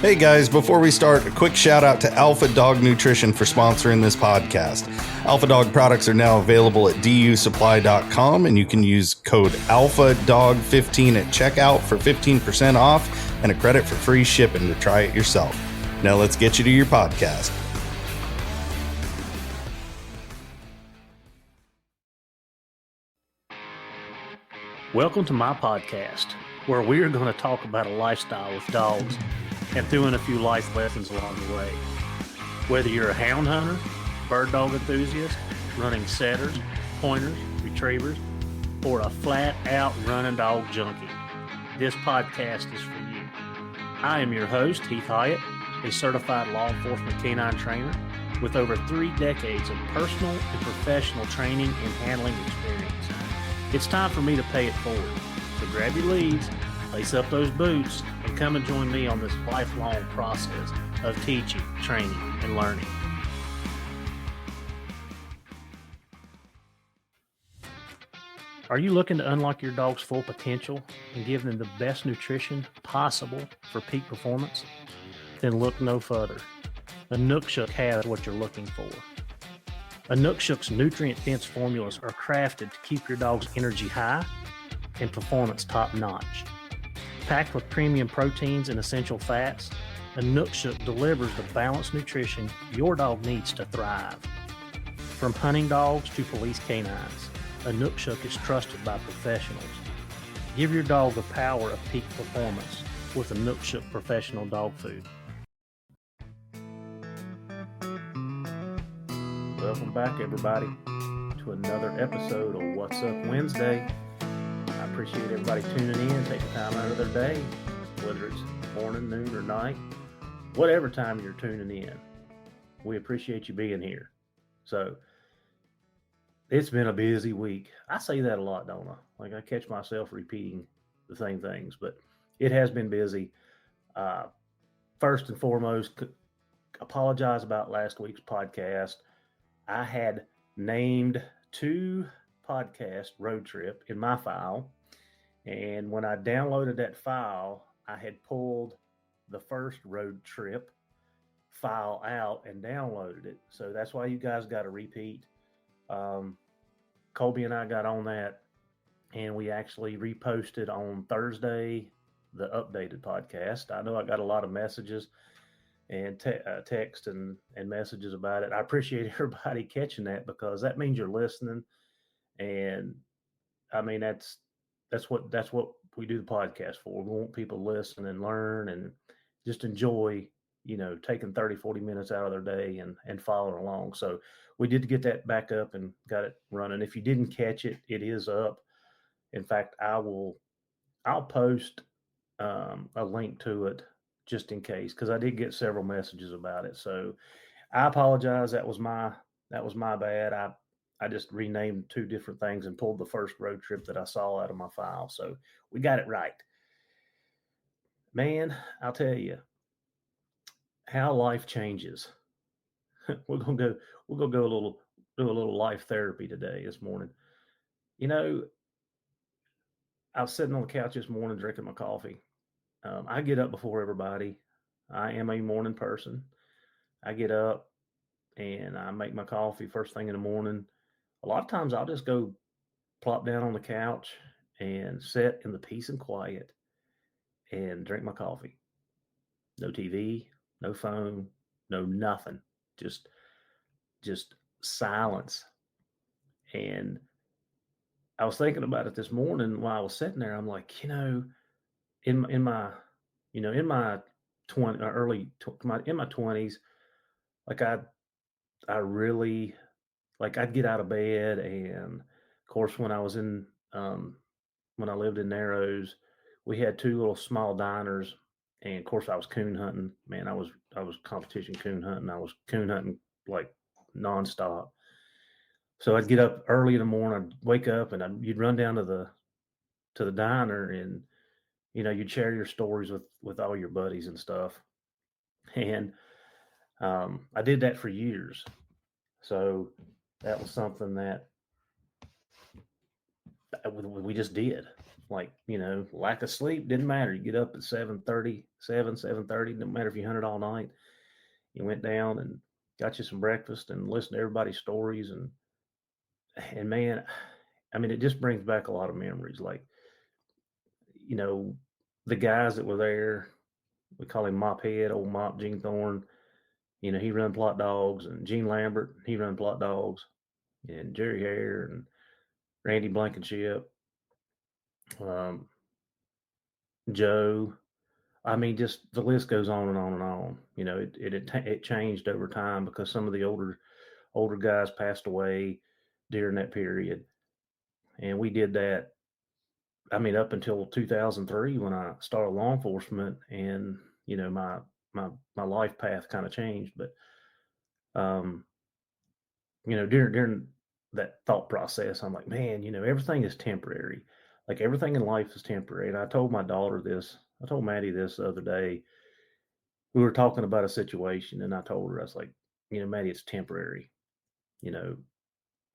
Hey guys, before we start, a quick shout out to Alpha Dog Nutrition for sponsoring this podcast. Alpha Dog products are now available at dusupply.com, and you can use code ALPHADOG15 at checkout for 15% off and a credit for free shipping to try it yourself. Now let's get you to your podcast. Welcome to my podcast, where we are going to talk about a lifestyle with dogs and throw in a few life lessons along the way. Whether you're a hound hunter, bird dog enthusiast, running setters, pointers, retrievers, or a flat-out running dog junkie, this podcast is for you. I am your host, Heath Hyatt, a certified law enforcement canine trainer with over 3 decades of personal and professional training and handling experience. It's time for me to pay it forward. So grab your leads, lace up those boots, and come and join me on this lifelong process of teaching, training, and learning. Are you looking to unlock your dog's full potential and give them the best nutrition possible for peak performance? Then look no further. Inukshuk has what you're looking for. Inukshuk's nutrient-dense formulas are crafted to keep your dog's energy high and performance top-notch. Packed with premium proteins and essential fats, Inukshuk delivers the balanced nutrition your dog needs to thrive. From hunting dogs to police canines, Inukshuk is trusted by professionals. Give your dog the power of peak performance with Inukshuk Professional Dog Food. Welcome back, everybody, to another episode of What's Up Wednesday. I appreciate everybody tuning in, taking time out of their day, whether it's morning, noon, or night, whatever time you're tuning in. We appreciate you being here. So, it's been a busy week. I say that a lot, don't I? Like, I catch myself repeating the same things, but it has been busy. First and foremost, apologize about last week's podcast. I had named 2 podcast road trip in my file, and when I downloaded that file, I had pulled the first road trip file out and downloaded it. So that's why you guys got a repeat. Colby and I got on that, and we actually reposted on Thursday the updated podcast. I know I got a lot of messages and text and messages about it. I appreciate everybody catching that, because that means you're listening. And I mean, that's what we do the podcast for. We want people to listen and learn and just enjoy, taking 30, 40 minutes out of their day and following along. So we did get that back up and got it running. If you didn't catch it, it is up. In fact, I'll post a link to it just in case, because I did get several messages about it. So I apologize. That was my bad. I just renamed 2 different things and pulled the first road trip that I saw out of my file. So we got it right. Man, I'll tell you how life changes. We're gonna go do a little life therapy today, this morning. I was sitting on the couch this morning drinking my coffee. I get up before everybody. I am a morning person. I get up and I make my coffee first thing in the morning. A lot of times I'll just go plop down on the couch and sit in the peace and quiet and drink my coffee. No TV, no phone, no nothing. Just silence. And I was thinking about it this morning while I was sitting there. I'm like, in my 20s, like I really, like, I'd get out of bed, and of course when I was when I lived in Narrows, we had 2 little small diners, and of course I was coon hunting. Man, I was competition coon hunting. I was coon hunting like nonstop. So I'd get up early in the morning, I'd wake up, and you'd run down to the diner, and you'd share your stories with all your buddies and stuff. And I did that for years. So that was something that we just did. like, lack of sleep didn't matter. You get up at 7:30, 7:30, didn't matter if you hunted all night. You went down and got you some breakfast and listened to everybody's stories. And man, I mean, it just brings back a lot of memories. Like, you know, the guys that were there, we call him Mop Head, old Mop Gene Thorne. He run Plot Dogs, and Gene Lambert, he run Plot Dogs, and Jerry Hare and Randy Blankenship, um, Joe. I mean, just the list goes on and on and on. It changed over time because some of the older guys passed away during that period, and we did that. I mean, up until 2003 when I started law enforcement, and my life path kind of changed. But um, during that thought process, I'm like, man, everything is temporary. Like everything in life is temporary. And I told my daughter this. I told Maddie this the other day. We were talking about a situation, and I told her, I was like, Maddie, it's temporary. You know,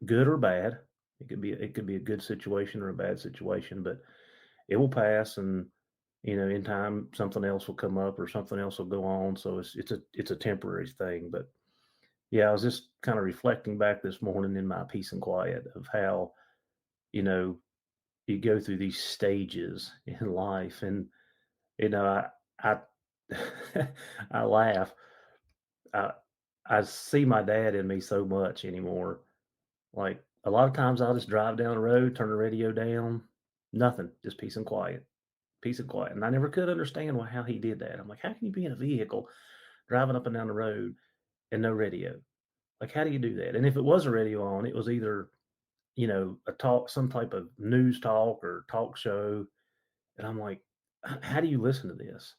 good or bad. It could be a good situation or a bad situation, but it will pass, and in time something else will come up or something else will go on. So it's a temporary thing. But yeah, I was just kind of reflecting back this morning in my peace and quiet of how you know you go through these stages in life, and I I laugh. I I see my dad in me so much anymore. Like a lot of times I'll just drive down the road, turn the radio down, nothing, just peace and quiet. And I never could understand how he did that. I'm like, how can you be in a vehicle driving up and down the road and no radio? Like, how do you do that? And if it was a radio on, it was either, a talk, some type of news talk or talk show. And I'm like, how do you listen to this?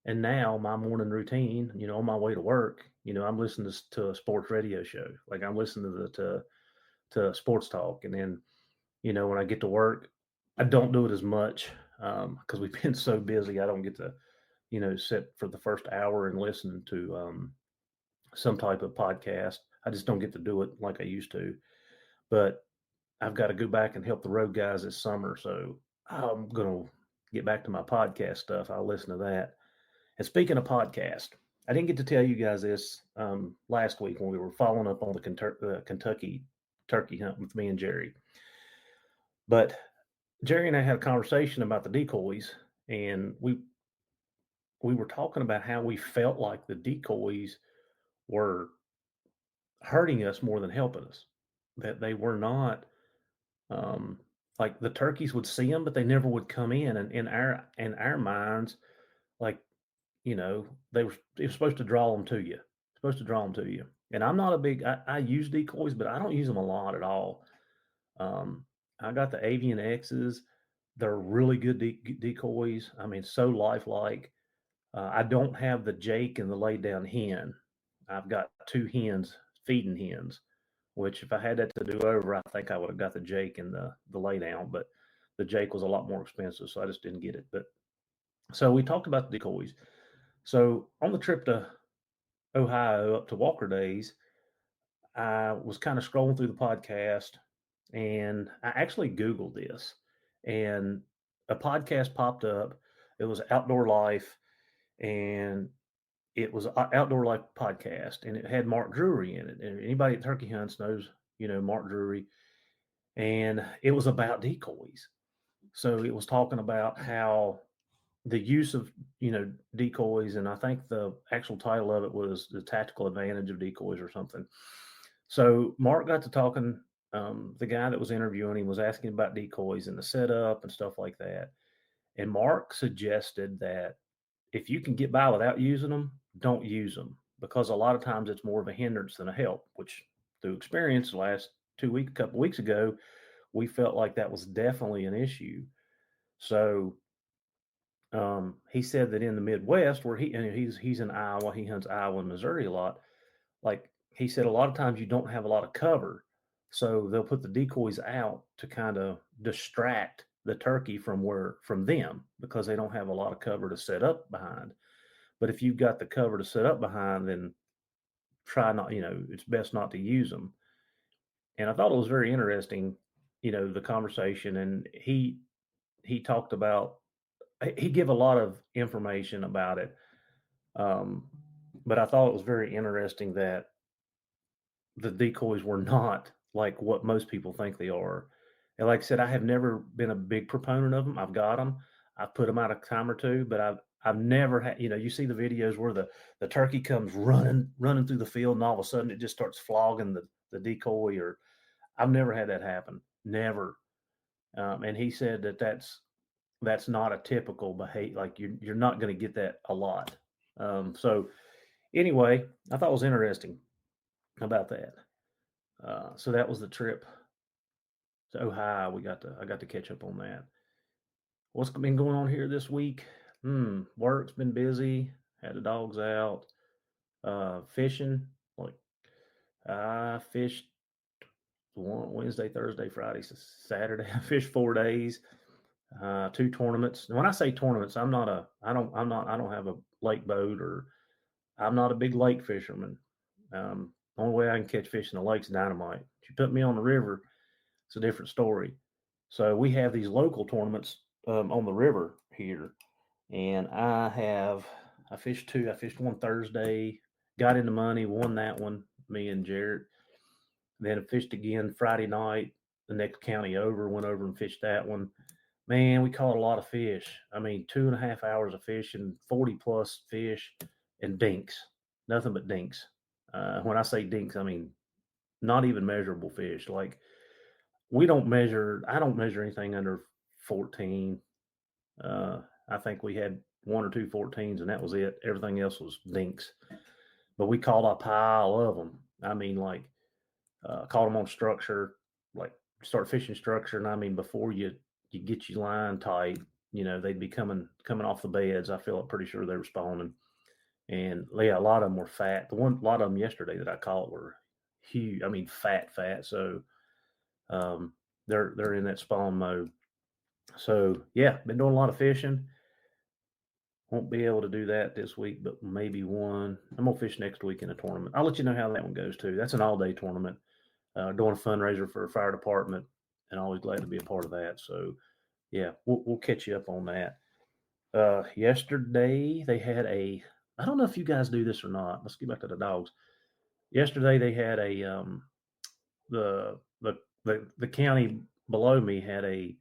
And now my morning routine, on my way to work, I'm listening to a sports radio show. Like I'm listening to sports talk. And then, when I get to work, I don't do it as much because we've been so busy. I don't get to, sit for the first hour and listen to some type of podcast. I just don't get to do it like I used to. But I've got to go back and help the road guys this summer. So I'm going to get back to my podcast stuff. I'll listen to that. And speaking of podcast, I didn't get to tell you guys this last week when we were following up on the Kentucky turkey hunt with me and Jerry. But Jerry and I had a conversation about the decoys, and we were talking about how we felt like the decoys were hurting us more than helping us. That they were not um, like the turkeys would see them, but they never would come in. And in our minds, like they were it was supposed to draw them to you. Supposed to draw them to you. And I'm not a big. I use decoys, but I don't use them a lot at all. Um, I got the Avian X's. They're really good decoys. I mean, so lifelike. I don't have the Jake and the laid down hen. I've got two hens, feeding hens, which if I had that to do over, I think I would have got the Jake and the lay down, but the Jake was a lot more expensive, so I just didn't get it. But so we talked about the decoys. So on the trip to Ohio up to Walker Days, I was kind of scrolling through the podcast and I actually Googled this and a podcast popped up. It was Outdoor Life and it was an Outdoor Life podcast and it had Mark Drury in it. And anybody at Turkey Hunts knows, Mark Drury. And it was about decoys. So it was talking about how the use of decoys, and I think the actual title of it was the tactical advantage of decoys or something. So Mark got to talking. The guy that was interviewing him was asking about decoys and the setup and stuff like that. And Mark suggested that if you can get by without using them, don't use them because a lot of times it's more of a hindrance than a help. Which, through experience, the last couple weeks ago, we felt like that was definitely an issue. So he said that in the Midwest, where he's in Iowa, he hunts Iowa and Missouri a lot. Like he said, a lot of times you don't have a lot of cover, so they'll put the decoys out to kind of distract the turkey from them because they don't have a lot of cover to set up behind. But if you've got the cover to set up behind, then try not. It's best not to use them. And I thought it was very interesting, the conversation, and he talked about, he gave a lot of information about it. But I thought it was very interesting that the decoys were not like what most people think they are. And like I said, I have never been a big proponent of them. I've got them. I've put them out a time or two, but I've never had, you see the videos where the turkey comes running through the field and all of a sudden it just starts flogging the decoy, or I've never had that happen. Never. And he said that that's not a typical behavior. Like you're not going to get that a lot. So anyway, I thought it was interesting about that. So that was the trip to Ohio. I got to catch up on that. What's been going on here this week? Work's been busy. Had the dogs out. Fishing. Like I fished Wednesday, Thursday, Friday, Saturday. I fished 4 days. 2 tournaments. And when I say tournaments, I don't have a lake boat, or I'm not a big lake fisherman. Only way I can catch fish in the lake's dynamite. If you put me on the river, it's a different story. So we have these local tournaments on the river here, and I fished two. I fished one Thursday, got into money, won that one. Me and Jarrett. Then I fished again Friday night. The next county over, went over and fished that one. Man, we caught a lot of fish. I mean, 2.5 hours of fishing, 40 plus fish, and dinks. Nothing but dinks. When I say dinks, I mean not even measurable fish. Like I don't measure anything under 14. I think we had one or two 14s, and that was it. Everything else was dinks. But we caught a pile of them. I mean, like, caught them on structure, like start fishing structure. And I mean, before you get your line tight, they'd be coming off the beds. I feel pretty sure they were spawning. And yeah, a lot of them were fat. A lot of them yesterday that I caught were huge. I mean, fat. So they're in that spawn mode. So yeah, been doing a lot of fishing. Won't be able to do that this week, but maybe one. I'm gonna fish next week in a tournament. I'll let you know how that one goes too. That's an all-day tournament. Doing a fundraiser for a fire department, and always glad to be a part of that. So yeah, we'll catch you up on that. Yesterday they had I don't know if you guys do this or not. Let's get back to the dogs. Yesterday they had the the county below me had a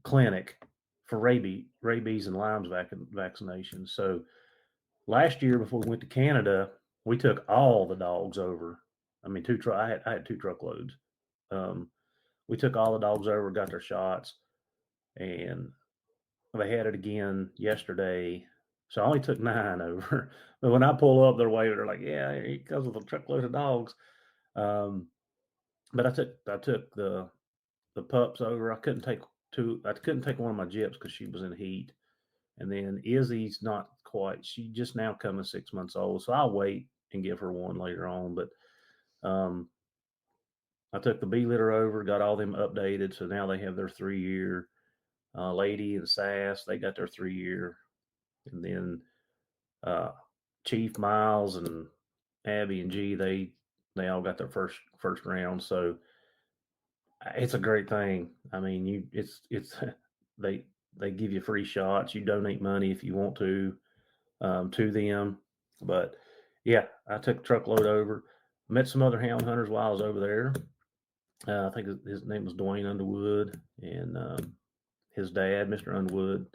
clinic for rabies and Lyme's vaccination. So last year before we went to Canada, we took all the dogs over. I mean, I had 2 truckloads. We took all the dogs over, got their shots, and they had it again yesterday. So I only took 9 over. But when I pull up their way, they're like, "Yeah, because of the truckload of dogs." But I took the pups over. I couldn't take one of my Jips because she was in heat. And then Izzy's not quite. She just now coming 6 months old, so I'll wait and give her one later on. But I took the B litter over, got all them updated, so now they have their 3 year. Lady and Sass, they got their 3 year, and then Chief, Miles, and Abby and G, they all got their first round. So it's a great thing. I mean, it's they give you free shots. You donate money if you want to them. But yeah, I took a truckload over. Met some other hound hunters while I was over there. I think his name was Dwayne Underwood, and his dad, Mr. Underwood.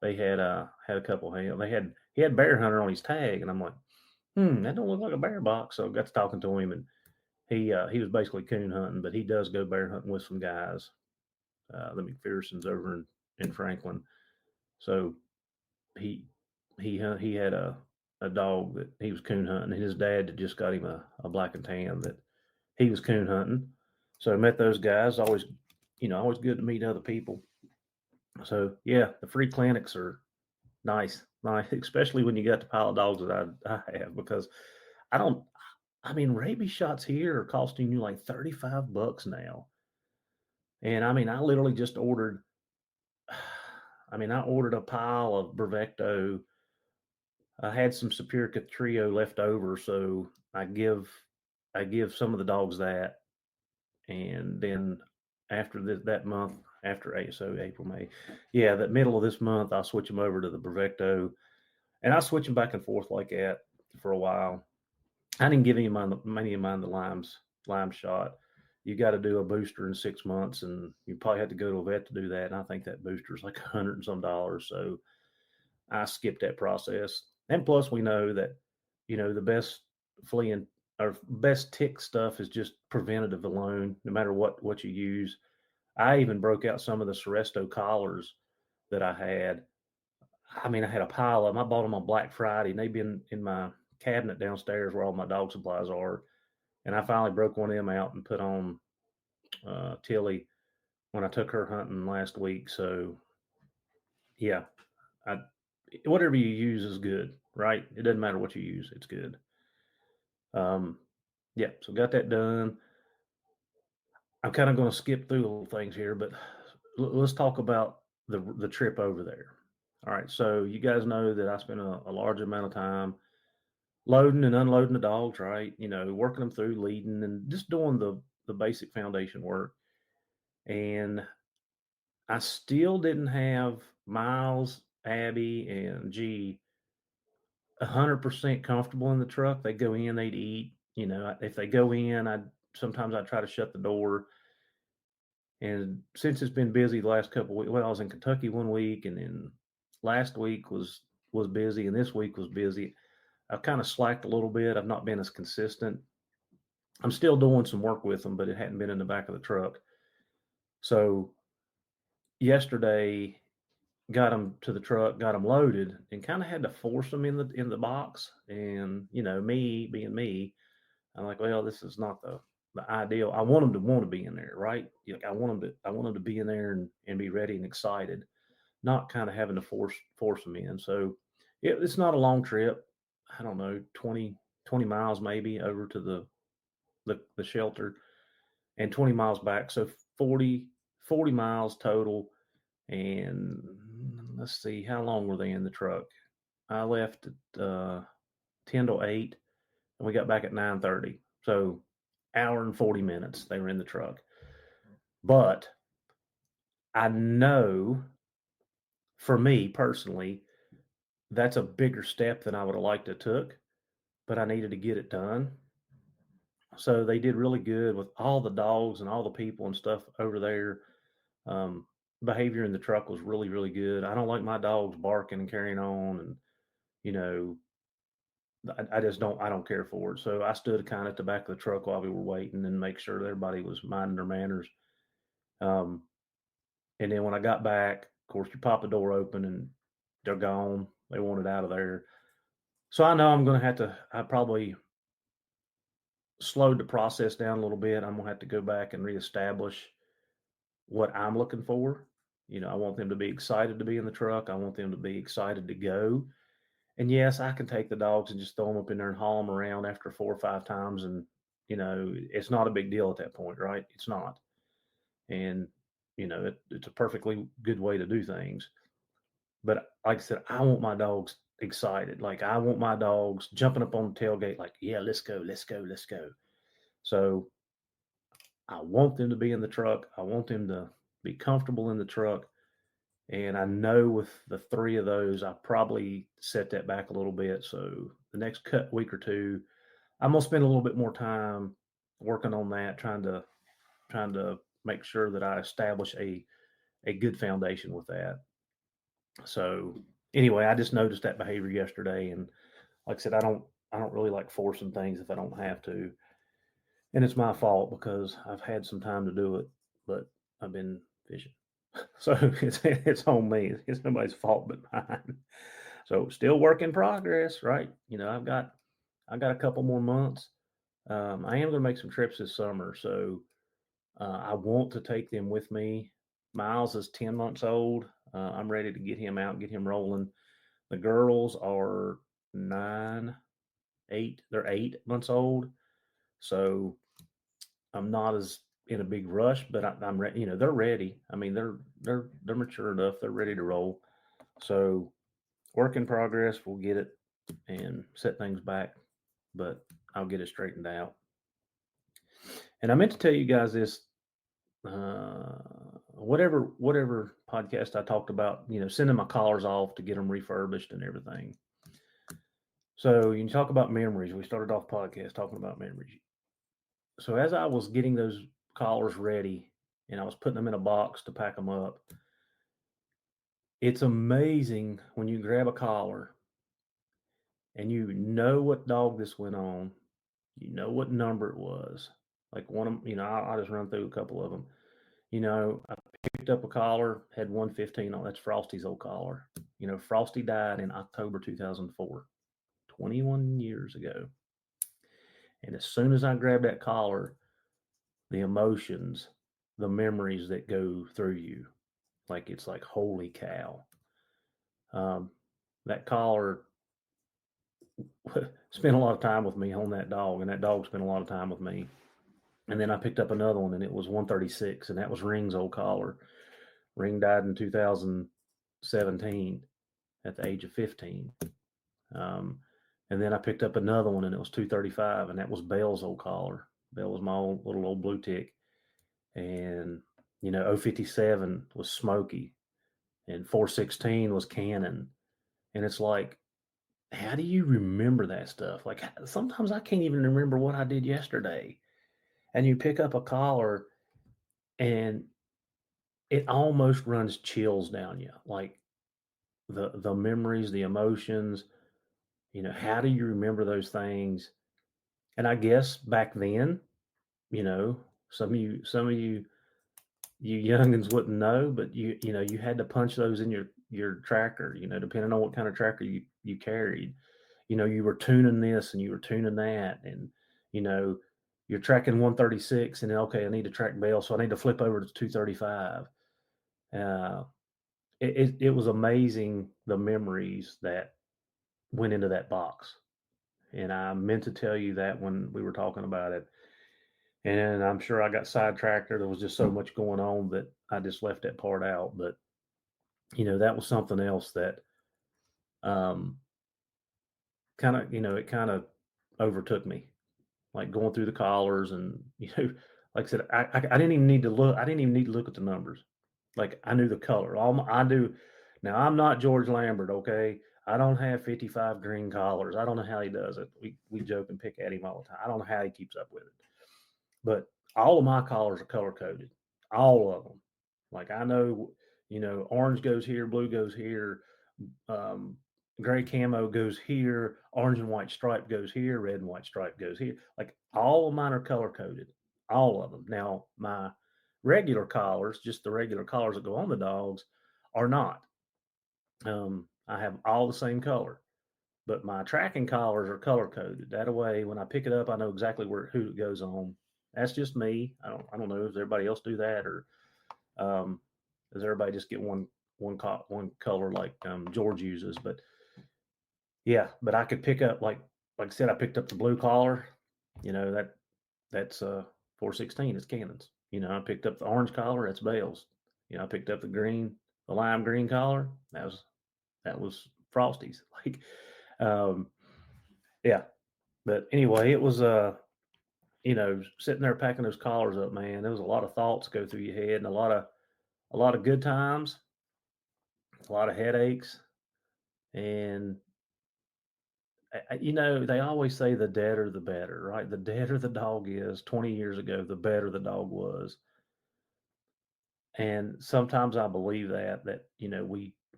They had a couple hounds. He had bear hunter on his tag, and I'm like, that don't look like a bear box. So I got to talking to him, and he was basically coon hunting, but he does go bear hunting with some guys. The McPherson's over in Franklin. So he had a dog that he was coon hunting, and his dad had just got him a black and tan that he was coon hunting. So I met those guys. Always good to meet other people. So yeah, the free clinics are nice, especially when you got the pile of dogs that I have, because rabies shots here are costing you like $35 now. And I mean, I literally just ordered, I ordered a pile of Brevecto. I had some Superica Trio left over, so I give some of the dogs that, and then after that month, after April, May. Yeah, the middle of this month, I'll switch them over to the Bravecto, and I'll switch them back and forth like that for a while. I didn't give many of mine the lime shot. You got to do a booster in 6 months, and you probably have to go to a vet to do that. And I think that booster is like $100 and some. So I skipped that process. And plus, we know that the best flea and or best tick stuff is just preventative alone, no matter what you use. I even broke out some of the Seresto collars that I had. I mean, I had a pile of them. I bought them on Black Friday, and they've been in my cabinet downstairs where all my dog supplies are. And I finally broke one of them out and put on Tilly when I took her hunting last week. So, yeah, I, whatever you use is good, right? It doesn't matter what you use; it's good. Yeah, so got that done. I'm kind of going to skip through little things here, but let's talk about the trip over there. All right, so you guys know that I spent a large amount of time loading and unloading the dogs, right? Working them through, leading, and just doing the basic foundation work. And I still didn't have Miles, Abby, and G 100% comfortable in the truck. They go in, they'd eat. If they go in, I'd try to shut the door. And since it's been busy the last couple of weeks, well, I was in Kentucky one week, and then last week was busy, and this week was busy. I've kind of slacked a little bit. I've not been as consistent. I'm still doing some work with them, but it hadn't been in the back of the truck. So yesterday, got them to the truck, got them loaded, and kind of had to force them in the box. And me being me, I'm like, well, this is not the ideal. I want them to want to be in there, right? I want them to be in there and be ready and excited, not kind of having to force them in. So it's not a long trip. I don't know, 20 miles maybe over to the shelter, and 20 miles back. So 40 miles total. And let's see, how long were they in the truck? I left at 10 to 8, and we got back at 9:30. So hour and 40 minutes they were in the truck. But I know, for me personally, that's a bigger step than I would have liked to took, but I needed to get it done. So they did really good with all the dogs and all the people and stuff over there. Behavior in the truck was really, really good. I don't like my dogs barking and carrying on, and you know, I just don't care for it. So I stood kind of at the back of the truck while we were waiting and make sure that everybody was minding their manners. Um, and then when I got back, of course, you pop the door open and they're gone. They wanted out of there. So I know I'm going to have to. I probably slowed the process down a little bit. I'm going to have to go back and reestablish what I'm looking for. I want them to be excited to be in the truck. I want them to be excited to go. And yes, I can take the dogs and just throw them up in there and haul them around after 4 or 5 times. And, it's not a big deal at that point, right? It's not. And, it's a perfectly good way to do things. But like I said, I want my dogs excited. Like, I want my dogs jumping up on the tailgate, like, yeah, let's go, let's go, let's go. So I want them to be in the truck. I want them to be comfortable in the truck. And I know with the 3 of those, I probably set that back a little bit. So the next week or two, I'm gonna spend a little bit more time working on that, trying to make sure that I establish a good foundation with that. So anyway, I just noticed that behavior yesterday, and like I said, I don't really like forcing things if I don't have to, and it's my fault because I've had some time to do it, but I've been fishing. So it's on me. It's nobody's fault but mine. So still work in progress, right? I've got a couple more months. I am going to make some trips this summer, so I want to take them with me. Miles is 10 months old. I'm ready to get him out, get him rolling. The girls are 9, 8. They're 8 months old, so I'm not as in a big rush, but I'm ready. They're ready. I mean, they're mature enough. They're ready to roll. So work in progress. We'll get it and set things back, but I'll get it straightened out. And I meant to tell you guys this. whatever podcast I talked about, sending my collars off to get them refurbished and everything. So you talk about memories. We started off podcast talking about memories. So as I was getting those collars ready and I was putting them in a box to pack them up, it's amazing when you grab a collar and you know what dog this went on, you know what number it was. Like one of them, I'll just run through a couple of them. I picked up a collar, had 115 on. That's Frosty's old collar. Frosty died in October 2004, 21 years ago. And as soon as I grabbed that collar, the emotions, the memories that go through you, it's like, holy cow. That collar spent a lot of time with me on that dog, and that dog spent a lot of time with me. And then I picked up another one, and it was 136, and that was Ring's old collar. Ring died in 2017 at the age of 15. And then I picked up another one, and it was 235, and that was Bell's old collar. Bell was my little old blue tick. And, 057 was Smokey, and 416 was Canine. And it's like, how do you remember that stuff? Like, sometimes I can't even remember what I did yesterday. And you pick up a collar, and it almost runs chills down you. Like, the memories, the emotions, how do you remember those things? And I guess back then, some of you youngins wouldn't know, but you had to punch those in your tracker, depending on what kind of tracker you carried. You were tuning this and you were tuning that, and you're tracking 136, and then, okay, I need to track Bell, so I need to flip over to 235. It was amazing, the memories that went into that box. And I meant to tell you that when we were talking about it. And I'm sure I got sidetracked, or there was just so much going on that I just left that part out. But, that was something else that it kind of overtook me, like going through the collars. And, like I said, I didn't even need to look. I didn't even need to look at the numbers. Like, I knew the color. I do. Now, I'm not George Lambert, okay? I don't have 55 green collars. I don't know how he does it. We joke and pick at him all the time. I don't know how he keeps up with it. But all of my collars are color coded. All of them. Like, I know, orange goes here, blue goes here, gray camo goes here, orange and white stripe goes here, red and white stripe goes here. Like, all of mine are color coded. All of them. Now, my regular collars, just the regular collars that go on the dogs, are not. I have all the same color, but my tracking collars are color coded. That way, when I pick it up, I know exactly who it goes on. That's just me. I don't know. Does everybody else do that, or does everybody just get one color like George uses? But yeah, but I could pick up, like I said, I picked up the blue collar. That's 416. It's Cannon's. I picked up the orange collar. That's Bale's. I picked up the lime green collar. That was Frosty's. Like, yeah. But anyway, it was sitting there packing those collars up, man. There was a lot of thoughts go through your head, and a lot of good times, a lot of headaches, and they always say the deader the better, right? The deader the dog is. 20 years ago, the better the dog was. And sometimes I believe that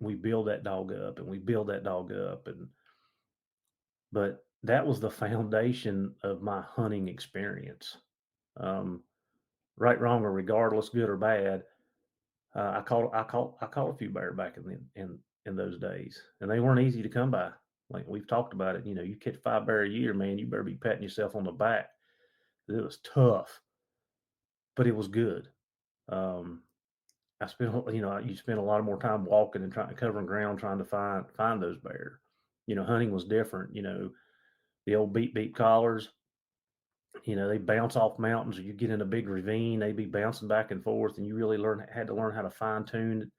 we build that dog up, and we build that dog up, but that was the foundation of my hunting experience. Right, wrong, or regardless, good or bad, I caught a few bear back in those days, and they weren't easy to come by. Like, we've talked about it. You catch 5 bear a year, man. You better be patting yourself on the back. It was tough, but it was good. I spent, you spend a lot more time walking and covering ground, trying to find those bear. Hunting was different. The old beep collars. They bounce off mountains, or you get in a big ravine, they be bouncing back and forth, and you really had to learn how to fine tune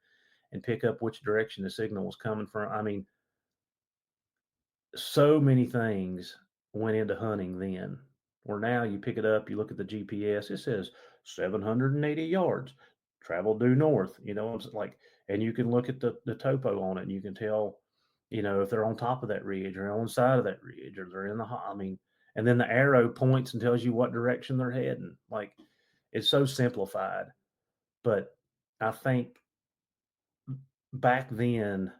and pick up which direction the signal was coming from. I mean, so many things went into hunting then, where now you pick it up, you look at the GPS, it says 780 yards, travel due north, it's like, and you can look at the topo on it and you can tell, if they're on top of that ridge or on the side of that ridge or they're in I mean, and then the arrow points and tells you what direction they're heading. Like, it's so simplified. But I think back then,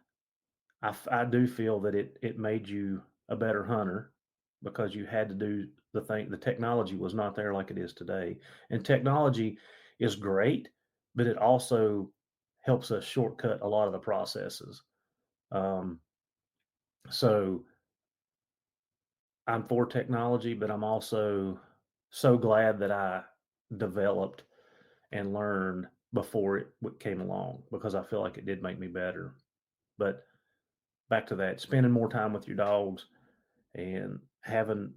I do feel that it made you a better hunter because you had to do the technology was not there like it is today. And technology is great, but it also helps us shortcut a lot of the processes. Um, so I'm for technology, but I'm also so glad that I developed and learned before it came along because I feel like it did make me better. But back to that, spending more time with your dogs and having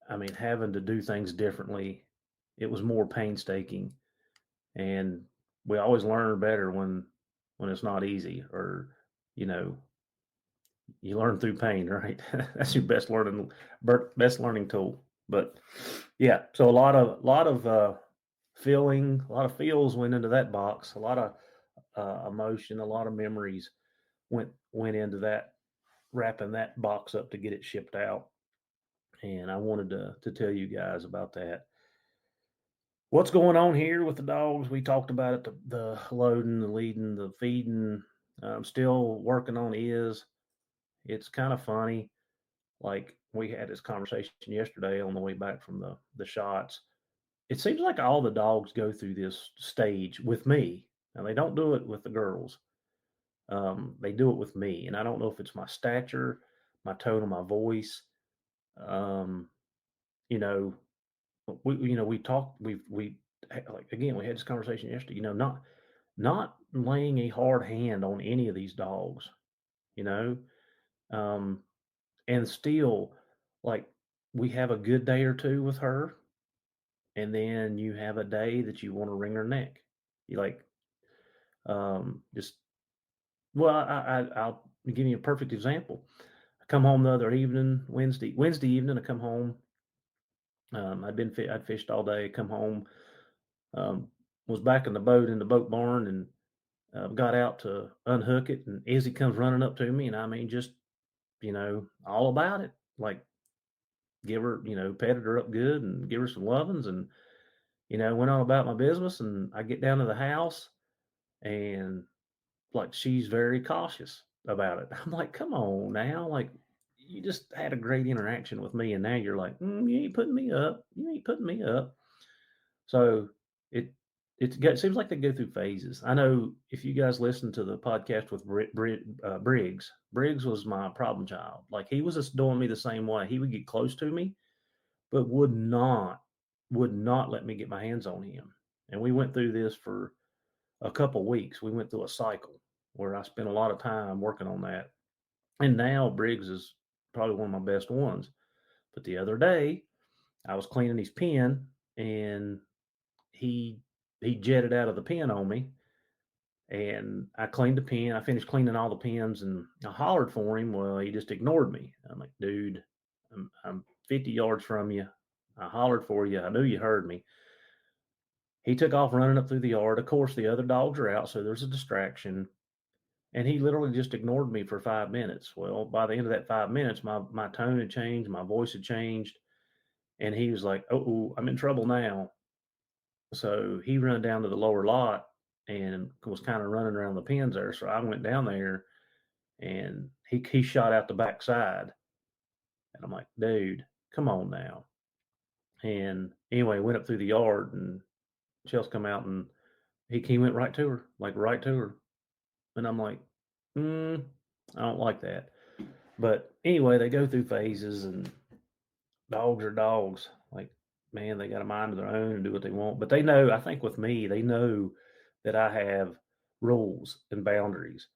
to do things differently. It was more painstaking, and we always learn better when it's not easy, or you know, you learn through pain, right? That's your best learning tool. But yeah, so a lot of feels went into that box. A lot of emotion, a lot of memories went into that, wrapping that box up to get it shipped out. And I wanted to tell you guys about that. What's going on here with the dogs? We talked about it, the loading, the leading, the feeding. I'm still working on is. It's kind of funny. Like, we had this conversation yesterday on the way back from the shots. It seems like all the dogs go through this stage with me. Now, they don't do it with the girls. They do it with me, and I don't know if it's my stature, my tone of my voice. Um, you know, we talked. We like, again, we had this conversation yesterday. Not laying a hard hand on any of these dogs. You know, um, and still, like, we have a good day or two with her, and then you have a day that you want to wring her neck. You like, just well, I'll give you a perfect example. I come home the other evening, Wednesday evening. I come home. I'd fished all day. Come home, um, was back in the boat in the boat barn, and got out to unhook it. And Izzy comes running up to me, and I mean, just all about it. Like, give her, petted her up good and give her some lovings, and went on about my business. And I get down to the house, and like, she's very cautious about it. I'm like, come on now, like, you just had a great interaction with me, and now you're like, you ain't putting me up. You ain't putting me up. So it it seems like they go through phases. I know if you guys listen to the podcast with Briggs, Briggs was my problem child. Like, he was just doing me the same way. He would get close to me, but would not let me get my hands on him. And we went through this for a couple weeks. We went through a cycle where I spent a lot of time working on that. And now Briggs is probably one of my best ones. But the other day, I was cleaning his pen, and he he jetted out of the pen on me, and I cleaned the pen. I finished cleaning all the pens, and I hollered for him. Well, he just ignored me. I'm like, dude, I'm 50 yards from you. I hollered for you. I knew you heard me. He took off running up through the yard. Of course, the other dogs are out, so there's a distraction. And he literally just ignored me for 5 minutes. Well, by the end of that 5 minutes, my tone had changed, my voice had changed, and he was like, "Oh, I'm in trouble now." So he ran down to the lower lot and was kind of running around the pens there. So I went down there, and he shot out the backside, and I'm like, "Dude, come on now." And anyway, went up through the yard, and Chelsea come out, and he went right to her, like right to her. And I'm like, I don't like that. But anyway, they go through phases, and dogs are dogs. Like, man, they got a mind of their own and do what they want. But they know, I think with me, they know that I have rules and boundaries.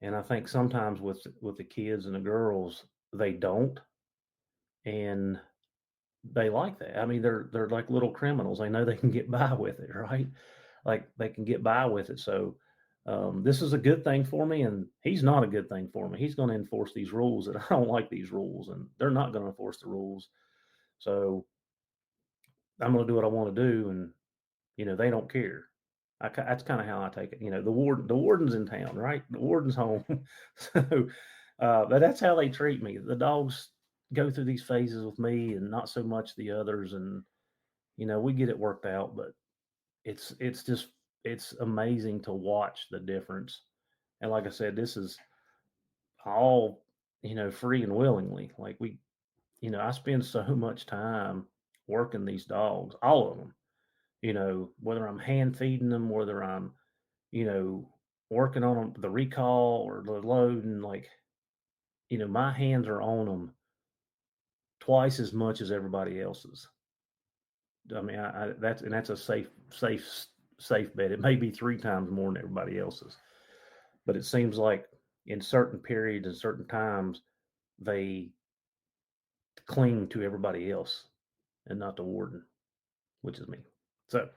And I think sometimes with the kids and the girls, they don't, and they like that. I mean, they're like little criminals. They know they can get by with it, right? Like, they can get by with it. So this is a good thing for me, and he's not a good thing for me. He's going to enforce these rules, and I don't like these rules, and they're not going to enforce the rules. So I'm going to do what I want to do, and they don't care. That's kind of how I take it. The warden's in town, right? The warden's home. So, but that's how they treat me. The dogs go through these phases with me, and not so much the others. And we get it worked out. But it's amazing to watch the difference. And like I said, this is all free and willingly. Like I spend so much time working these dogs, all of them. Whether I'm hand feeding them, whether I'm you know, working on the recall or the load, and like, my hands are on them twice as much as everybody else's. I mean, that's a safe bet. It may be 3 times more than everybody else's, but it seems like in certain periods and certain times they cling to everybody else and not the warden, which is me. So,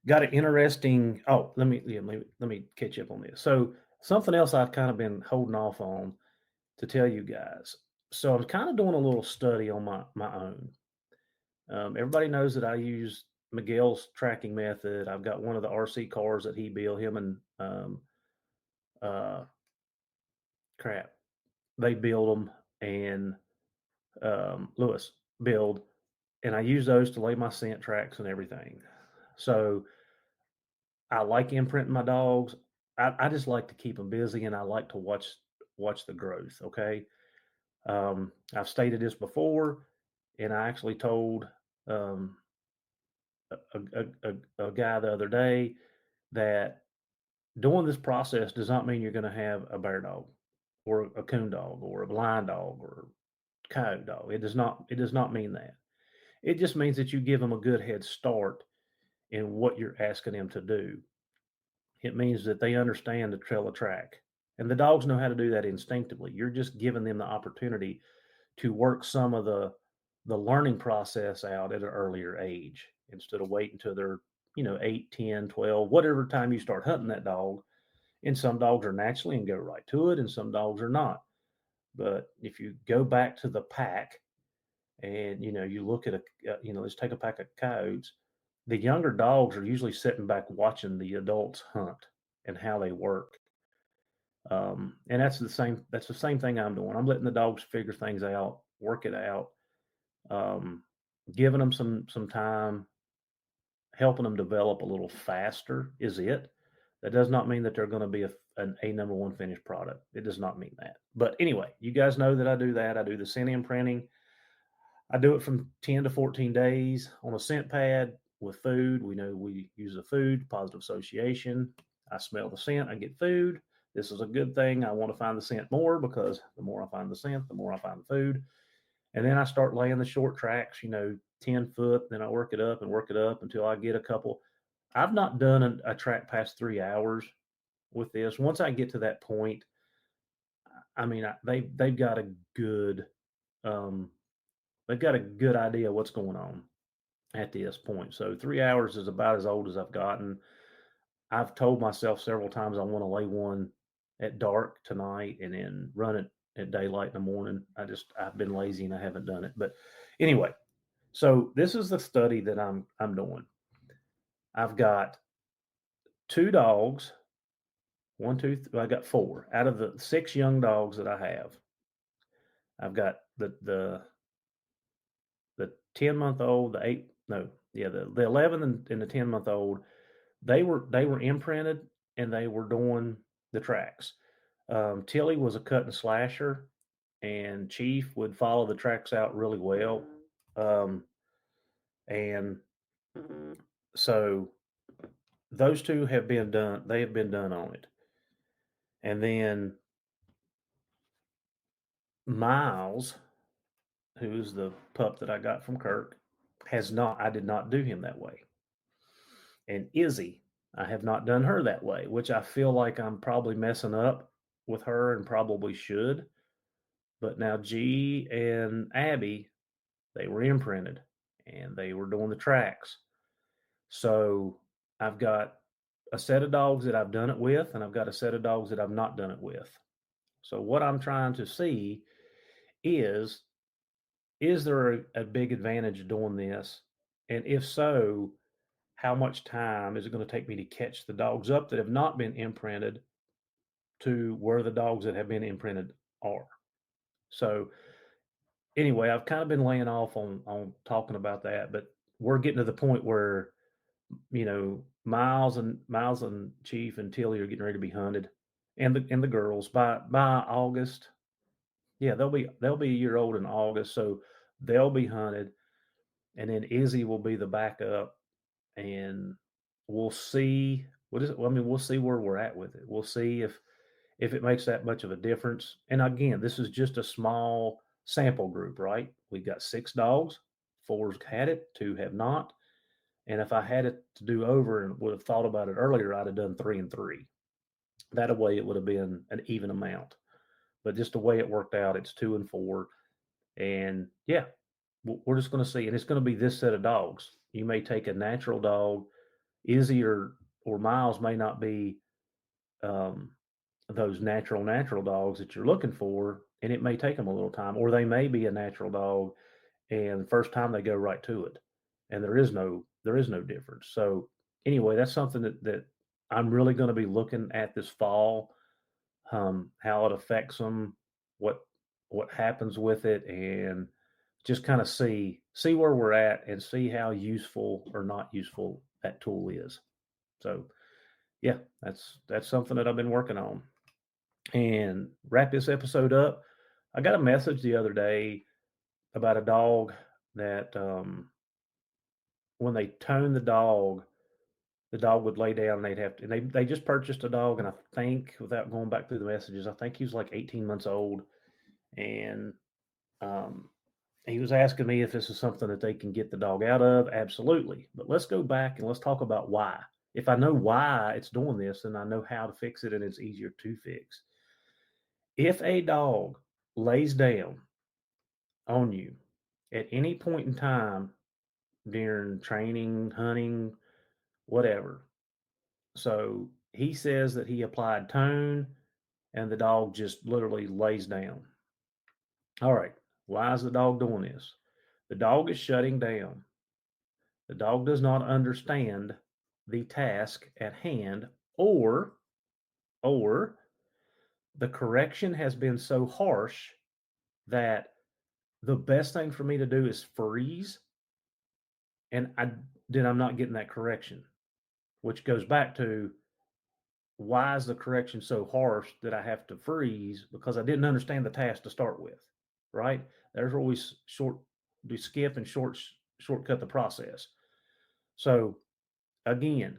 got an interesting. Oh, let me catch you up on this. So, something else I've kind of been holding off on to tell you guys. So I'm kind of doing a little study on my own. Everybody knows that I use Miguel's tracking method. I've got one of the RC cars that he built. Him and uh, crap, they build them, and Lewis build, and I use those to lay my scent tracks and everything. So I like imprinting my dogs. I just like to keep them busy, and I like to watch the growth. Okay. I've stated this before, and I actually told um, a guy the other day that doing this process does not mean you're going to have a bear dog or a coon dog or a blind dog or a coyote dog. It does not. It does not mean that. It just means that you give them a good head start in what you're asking them to do. It means that they understand to trail a track, and the dogs know how to do that instinctively. You're just giving them the opportunity to work some of the learning process out at an earlier age instead of waiting until they're 8, 10, 12, whatever time you start hunting that dog. And some dogs are naturally and go right to it, and some dogs are not. But if you go back to the pack and you look at let's take a pack of coyotes, the younger dogs are usually sitting back watching the adults hunt and how they work. And that's the same thing I'm doing. I'm letting the dogs figure things out, work it out, um, giving them some time, helping them develop a little faster is it. That does not mean that they're going to be a number one finished product. It does not mean that. But anyway, you guys know that I do that. I do the scent imprinting. I do it from 10 to 14 days on a scent pad with food. We know we use the food, positive association. I smell the scent, I get food. This is a good thing. I want to find the scent more because the more I find the scent, the more I find the food. And then I start laying the short tracks, 10 foot. Then I work it up until I get a couple. I've not done a track past 3 hours with this. Once I get to that point, I mean, they've got a good um, they've got a good idea what's going on at this point. So 3 hours is about as old as I've gotten. I've told myself several times I want to lay one at dark tonight and then run it at daylight in the morning. I've been lazy and I haven't done it. But anyway, so this is the study that I'm doing. I've got 2 dogs. I got 4 out of the 6 young dogs that I have. I've got the 10-month old, the 11 and the 10-month old. They were imprinted and they were doing the tracks. Tilly was a cut and slasher, and Chief would follow the tracks out really well. And so those 2 have been done. They have been done on it. And then Miles, who's the pup that I got from Kirk, I did not do him that way. And Izzy, I have not done her that way, which I feel like I'm probably messing up with her and probably should. But now G and Abby, they were imprinted and they were doing the tracks. So I've got a set of dogs that I've done it with, and I've got a set of dogs that I've not done it with. So what I'm trying to see is there a big advantage doing this? And if so, how much time is it going to take me to catch the dogs up that have not been imprinted to where the dogs that have been imprinted are. So anyway, I've kind of been laying off on talking about that, but we're getting to the point where, Miles and Chief and Tilly are getting ready to be hunted, and the girls by August. Yeah, they'll be a year old in August, so they'll be hunted, and then Izzy will be the backup, and we'll see what is it. Well, I mean, we'll see where we're at with it. We'll see if it makes that much of a difference. And again, this is just a small sample group, right? We've got 6 dogs, 4's had it, 2 have not. And if I had it to do over and would have thought about it earlier, I'd have done 3 and 3. That way it would have been an even amount. But just the way it worked out, it's 2 and 4. And yeah, we're just going to see. And it's going to be this set of dogs. You may take a natural dog. Izzy or Miles may not be those natural dogs that you're looking for, and it may take them a little time, or they may be a natural dog, and the first time they go right to it, and there is no difference. So anyway, that's something that I'm really going to be looking at this fall, how it affects them, what happens with it, and just kind of see where we're at and see how useful or not useful that tool is. So yeah, that's something that I've been working on. And wrap this episode up, I got a message the other day about a dog that when they tone the dog would lay down and they'd have to, and they just purchased a dog, and I think, without going back through the messages, I think he was like 18 months old, and he was asking me if this is something that they can get the dog out of. Absolutely. But let's go back and let's talk about why. If I know why it's doing this, then I know how to fix it, and it's easier to fix. If a dog lays down on you at any point in time during training, hunting, whatever. So he says that he applied tone and the dog just literally lays down. All right. Why is the dog doing this? The dog is shutting down. The dog does not understand the task at hand, or the correction has been so harsh that the best thing for me to do is freeze, and I'm not getting that correction, which goes back to, why is the correction so harsh that I have to freeze? Because I didn't understand the task to start with, right? There's always skip and shortcut the process. So again,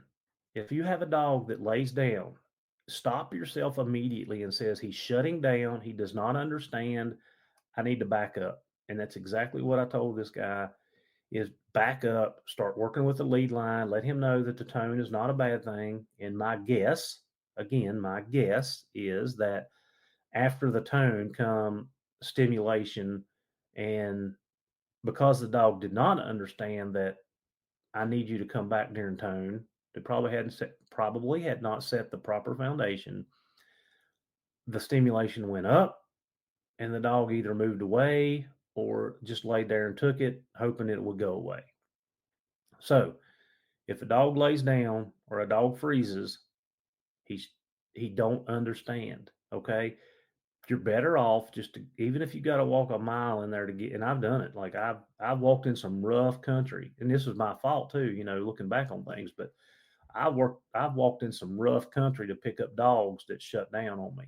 if you have a dog that lays down, stop yourself immediately and says he's shutting down, he does not understand, I need to back up. And that's exactly what I told this guy, is back up, start working with the lead line, let him know that the tone is not a bad thing. And my guess is that after the tone come stimulation. And because the dog did not understand that I need you to come back during tone, they probably had not set the proper foundation. The stimulation went up, and the dog either moved away or just laid there and took it, hoping it would go away. So if a dog lays down or a dog freezes, he don't understand. Okay. You're better off even if you got to walk a mile in there to get, and I've done it. Like I've walked in some rough country, and this was my fault too, looking back on things, but I've walked in some rough country to pick up dogs that shut down on me.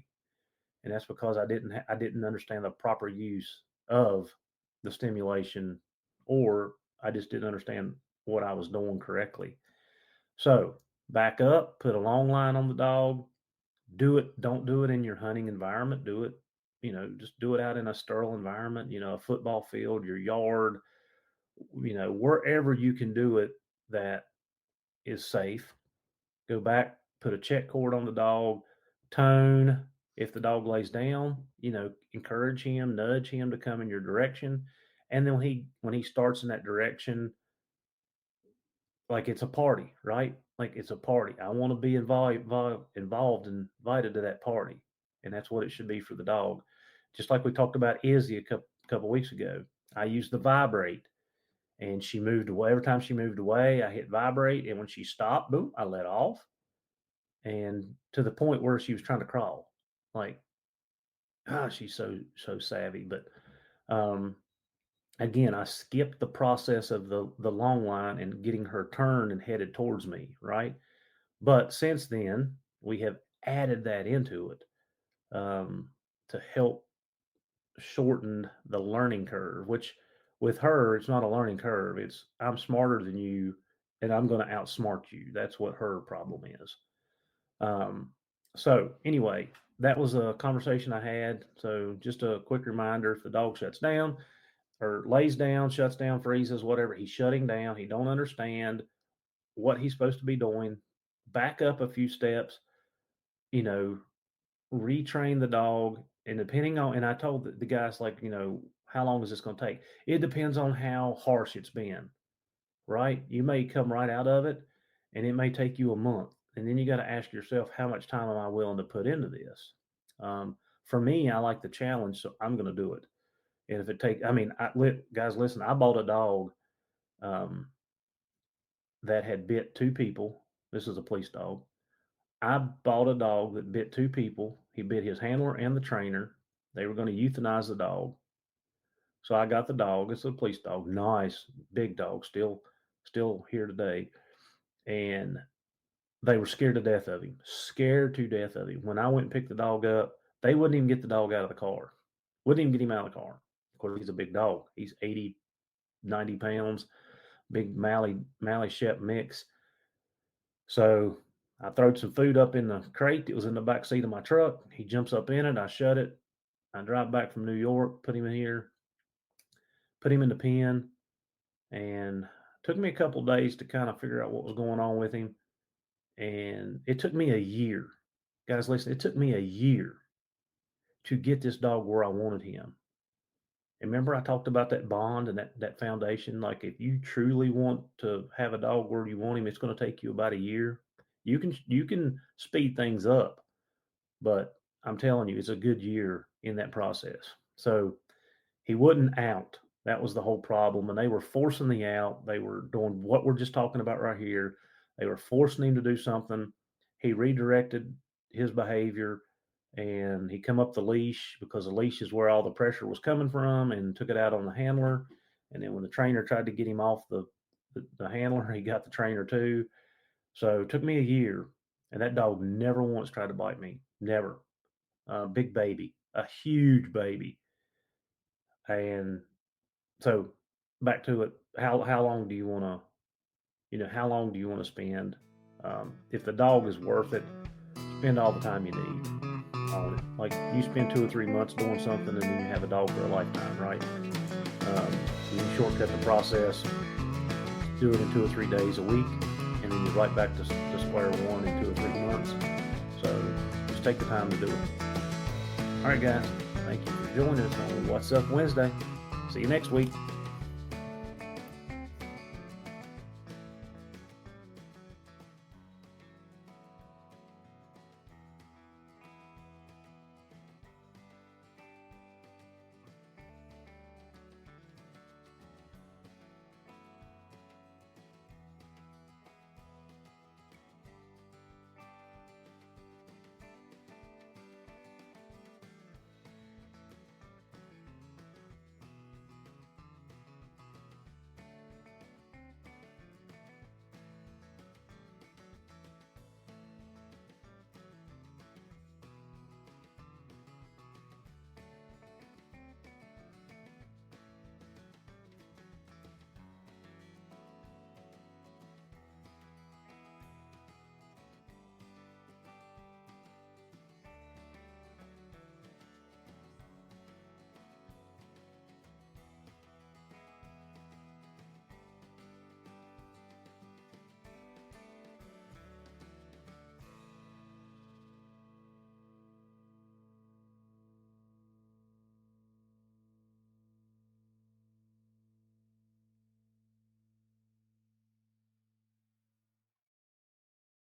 And that's because I didn't understand the proper use of the stimulation, or I just didn't understand what I was doing correctly. So back up, put a long line on the dog, do it. Don't do it in your hunting environment. Do it, just do it out in a sterile environment, a football field, your yard, wherever you can do it that is safe. Go back, put a check cord on the dog, tone. If the dog lays down, encourage him, nudge him to come in your direction. And then when he starts in that direction, like it's a party, right? Like it's a party. I want to be involved and invited to that party. And that's what it should be for the dog. Just like we talked about Izzy a couple weeks ago. I use the vibrate, And she moved away. Every time she moved away, I hit vibrate. And when she stopped, boom, I let off. And to the point where she was trying to crawl. Like, she's so savvy. But again, I skipped the process of the long line and getting her turned and headed towards me, right? But since then, we have added that into it to help shorten the learning curve, which with her, it's not a learning curve. It's I'm smarter than you and I'm going to outsmart you. That's what her problem is. So anyway, that was a conversation I had. So just a quick reminder, if the dog shuts down or lays down, shuts down, freezes, whatever, he's shutting down. He don't understand what he's supposed to be doing. Back up a few steps, you know, retrain the dog. And depending on, and I told the guys, like, how long is this going to take? It depends on how harsh it's been, right? You may come right out of it and it may take you a month. And then you got to ask yourself, how much time am I willing to put into this? For me, I like the challenge, so I'm going to do it. And if it takes, guys, listen, I bought a dog that had bit 2 people. This is a police dog. I bought a dog that bit 2 people. He bit his handler and the trainer. They were going to euthanize the dog. So I got the dog. It's a police dog. Nice, big dog, still here today. And they were scared to death of him. Scared to death of him. When I went and picked the dog up, they wouldn't even get the dog out of the car. Wouldn't even get him out of the car. Of course, he's a big dog. He's 80, 90 pounds. Big Mally Shep mix. So I throwed some food up in the crate. It was in the back seat of my truck. He jumps up in it. I shut it. I drive back from New York, put him in here, put him in the pen, and took me a couple of days to kind of figure out what was going on with him. And it took me a year. Guys, listen, it took me a year to get this dog where I wanted him. And remember, I talked about that bond and that foundation. Like, if you truly want to have a dog where you want him, it's going to take you about a year. You can speed things up, but I'm telling you, it's a good year in that process. So he wouldn't out. That was the whole problem. And they were forcing the out. They were doing what we're just talking about right here. They were forcing him to do something. He redirected his behavior and he come up the leash, because the leash is where all the pressure was coming from, and took it out on the handler. And then when the trainer tried to get him off the handler, he got the trainer too. So it took me a year, and that dog never once tried to bite me. Never. Big baby, a huge baby. And so back to it. How long do you want to, how long do you want to spend? If the dog is worth it, spend all the time you need on it. Like, you spend 2 or 3 months doing something, and then you have a dog for a lifetime, right? You shortcut the process, do it in 2 or 3 days a week, and then you're right back to square one in 2 or 3 months. So just take the time to do it. All right, guys. Thank you for joining us on What's Up Wednesday. See you next week.